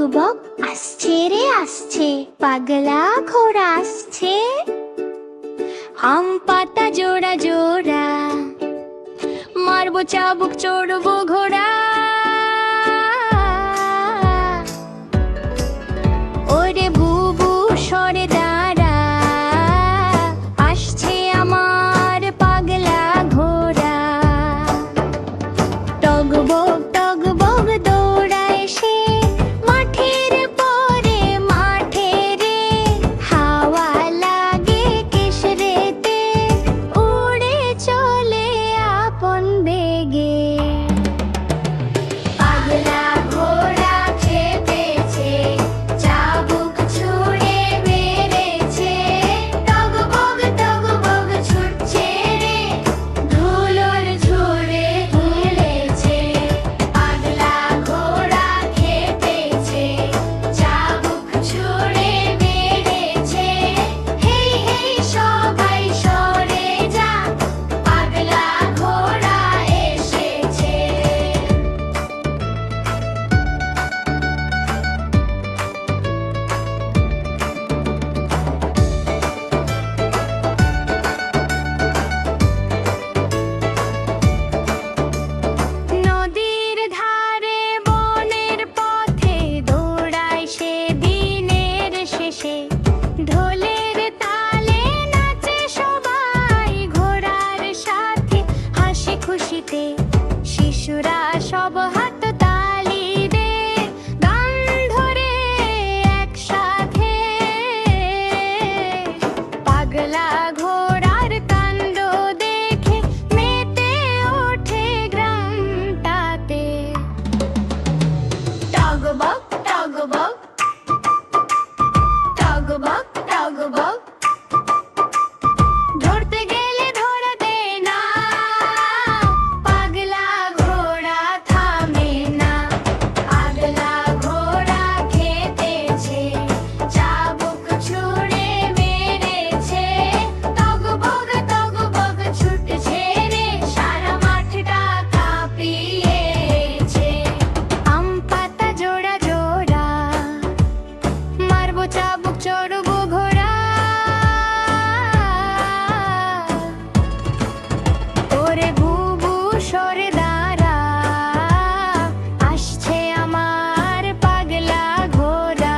টগবগ আসছে রে আসছে, পাগলা ঘোড়া আসছে। আম পাতা জোড়া জোড়া, মারবো চাবুক চড়বো ঘোড়া। ওরে বুবু সরে দাঁড়া, আসছে আমার পাগলা ঘোড়া। টগবগ টগবগ দৌড়ায় সে, মাঠের পরে মাঠে রে। হাওয়া লাগে কেশরেতে, উড়ে চলে আপন বেগে। পাগলা ঘোড়া খেপেছে, চাবুক ছুঁড়ে মেরেছে। টগবগ টগবগ ছুটছে রে, ধুলোর ঝুড়ে তুলেছে। পাগলা ঘোড়া খেপেছে, চাবুক ছুঁড়ে মেরেছে। হেই হেই সবাই সরে যা, পাগলা ঘোড়া এসেছে। নদীর ধারে বনের পথে দৌড়ায় সে দিনের শেষে। ঢোলের তালে নাচে সবাই, ঘোড়ার সাথে হাসি খুশিতে। শিশুরা সব হাত তালি দে, গান ধরে একসাথে। পাগলা ঘোড়ার কাণ্ড দেখে মেতে ওঠে গ্রামটাতে। টগবগ টগবগ টগবগ টগবগ, ধরতে গেলে ধরা দে না, পাগলা ঘোড়া থামে না। পাগলা ঘোড়া খেপেছে, চাবুক ছুঁড়ে মেরেছে। টগবগ টগবগ ছুটছে রে, সারা মাঠটা কাঁপিয়েছে। আম পাতা জোড়া জোড়া, মারবো চাবুক চড়বো ঘোড়া। ওরে বুবু সরে দাঁড়া, আসছে আমার পাগলা ঘোড়া।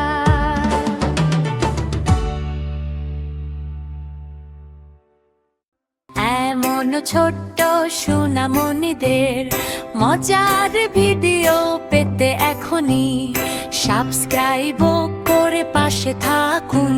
এমন ছোট্ট সোনামণিদের মজার ভিডিও পেতে এখনই সাবস্ক্রাইব করে পাশে থাকুন।